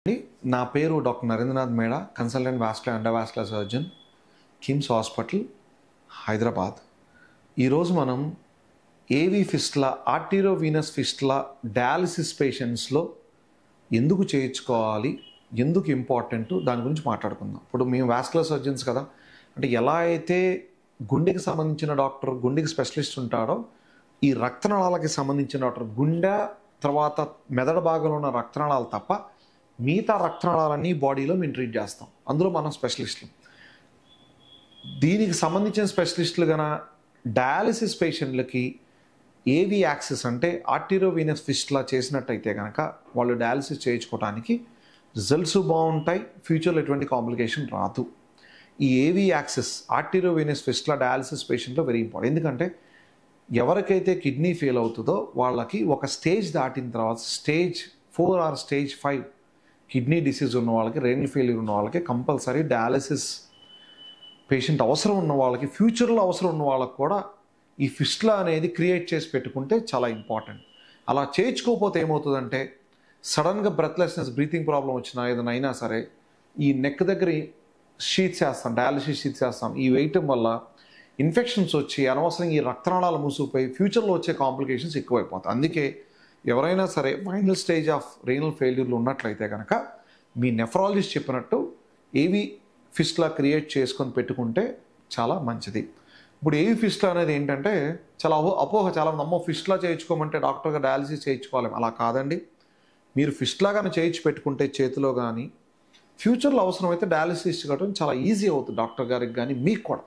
నా పేరు doctor Narendranath Meda, consultant vascular endovascular surgeon, KIMS hospital, Hyderabad. ఈరోజు మనం AV fistula, arteriovenous fistula dialysis పేషెంట్స్లో ఎందుకు చేయించుకోవాలి, ఎందుకు ఇంపార్టెంట్, దాని గురించి మాట్లాడుకుందాం. ఇప్పుడు మేము వాస్కులర్ సర్జన్స్ కదా, అంటే ఎలా అయితే గుండెకి సంబంధించిన డాక్టర్ గుండెకి స్పెషలిస్ట్ ఉంటాడో, ఈ రక్తనాళాలకి సంబంధించిన డాక్టర్ గుండె తర్వాత మెదడు భాగంలో ఉన్న రక్తనాళాలు తప్ప మిగతా రక్తనాళాలన్నీ బాడీలో మేము ట్రీట్ చేస్తాం. అందులో మనం స్పెషలిస్టులు. దీనికి సంబంధించిన స్పెషలిస్టులు కన్నా డయాలసిస్ పేషెంట్లకి ఏవీ యాక్సెస్ అంటే ఆర్టీరియోవీనస్ ఫిస్టులా చేసినట్టయితే కనుక వాళ్ళు డయాలసిస్ చేయించుకోవడానికి రిజల్ట్స్ బాగుంటాయి, ఫ్యూచర్లో ఎటువంటి కాంప్లికేషన్ రాదు. ఈ AV access arteriovenous fistula dialysis పేషెంట్లో వెరీ ఇంపార్టెంట్. ఎందుకంటే ఎవరికైతే కిడ్నీ ఫెయిల్ అవుతుందో వాళ్ళకి ఒక స్టేజ్ దాటిన తర్వాత stage 4 or stage 5 kidney disease ఉన్న వాళ్ళకి, రేనల్ ఫెయిల్యూర్ ఉన్న వాళ్ళకి కంపల్సరీ డయాలసిస్ పేషెంట్ అవసరం ఉన్న వాళ్ళకి, ఫ్యూచర్లో అవసరం ఉన్న వాళ్ళకి కూడా ఈ ఫిస్టులా అనేది క్రియేట్ చేసి పెట్టుకుంటే చాలా ఇంపార్టెంట్. అలా చేయించుకోకపోతే ఏమవుతుందంటే సడన్గా బ్రెత్లెస్నెస్, బ్రీతింగ్ ప్రాబ్లం వచ్చినా ఏదైనా అయినా సరే ఈ నెక్ దగ్గర షీట్స్ వేస్తాం, డయాలసిస్ షీట్స్ వేస్తాం. ఈ వేయటం వల్ల ఇన్ఫెక్షన్స్ వచ్చి అనవసరంగా ఈ రక్తనాళాలు మూసుకుపోయి ఫ్యూచర్లో వచ్చే కాంప్లికేషన్స్ ఎక్కువైపోతాయి. అందుకే ఎవరైనా సరే ఫైనల్ స్టేజ్ ఆఫ్ రేనల్ ఫెయిల్యూర్లు ఉన్నట్లయితే కనుక మీ నెఫ్రాలజిస్ట్ చెప్పినట్టు ఏవీ ఫిస్టులా క్రియేట్ చేసుకొని పెట్టుకుంటే చాలా మంచిది. ఇప్పుడు ఏవీ ఫిస్టులా అనేది ఏంటంటే చాలా అపోహ, చాలా అమ్మో ఫిస్టులా చేయించుకోమంటే డాక్టర్గా డయాలసిస్ చేయించుకోవాలి, అలా కాదండి. మీరు ఫిస్టులా కానీ చేయించి పెట్టుకుంటే చేతిలో కానీ ఫ్యూచర్లో అవసరమైతే డయాలసిస్ కట్టడం చాలా ఈజీ అవుతుంది డాక్టర్ గారికి కానీ మీకు కూడా.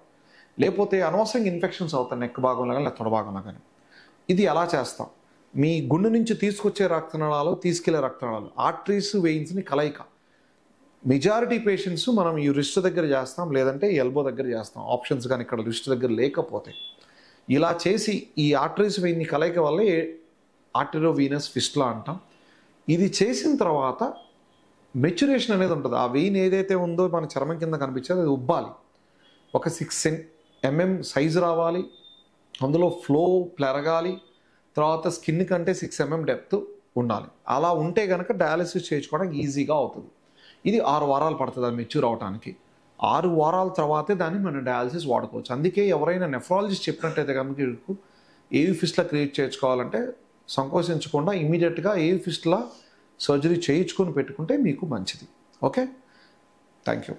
లేకపోతే అనవసరంగా ఇన్ఫెక్షన్స్ అవుతాయి నెక్ భాగంలో కానీ లేదా తొడ భాగంలో కానీ. ఇది ఎలా చేస్తాం? మీ గుండె నుంచి తీసుకొచ్చే రక్తనాళాలు, తీసుకెళ్లే రక్తనాళాలు, ఆర్టరీస్, వెయిన్స్ని కలయిక. మెజారిటీ పేషెంట్స్ మనం ఈ రిస్ట్ దగ్గర చేస్తాం, లేదంటే ఎల్బో దగ్గర చేస్తాం. ఆప్షన్స్ కానీ ఇక్కడ రిస్ట్ దగ్గర లేకపోతే ఇలా చేసి ఈ ఆర్టరీస్ వెయిన్ని కలయిక వల్లే ఆర్టీరియోవీనస్ ఫిస్టులా అంటాం. ఇది చేసిన తర్వాత మెచ్యురేషన్ అనేది ఉంటుంది. ఆ వెయిన్ ఏదైతే ఉందో మన చర్మం కింద కనిపించేది అది ఉబ్బాలి. ఒక 6 mm సైజు రావాలి, అందులో ఫ్లో పెరగాలి, తర్వాత స్కిన్ కంటే 6 mm డెప్త్ ఉండాలి. అలా ఉంటే కనుక డయాలసిస్ చేయించుకోవడానికి ఈజీగా అవుతుంది. ఇది 6 వారాలు పడుతుంది అది మెచ్యూర్ అవడానికి. 6 వారాల తర్వాతే దాన్ని మనం డయాలసిస్ వాడుకోవచ్చు. అందుకే ఎవరైనా నెఫ్రాలజిస్ట్ చెప్పినట్టయితే కనుక ఏవీ ఫిస్టులా క్రియేట్ చేయించుకోవాలంటే సంకోచించకుండా ఇమీడియట్గా ఏవీ ఫిస్టులా సర్జరీ చేయించుకొని పెట్టుకుంటే మీకు మంచిది. Okay, thank you.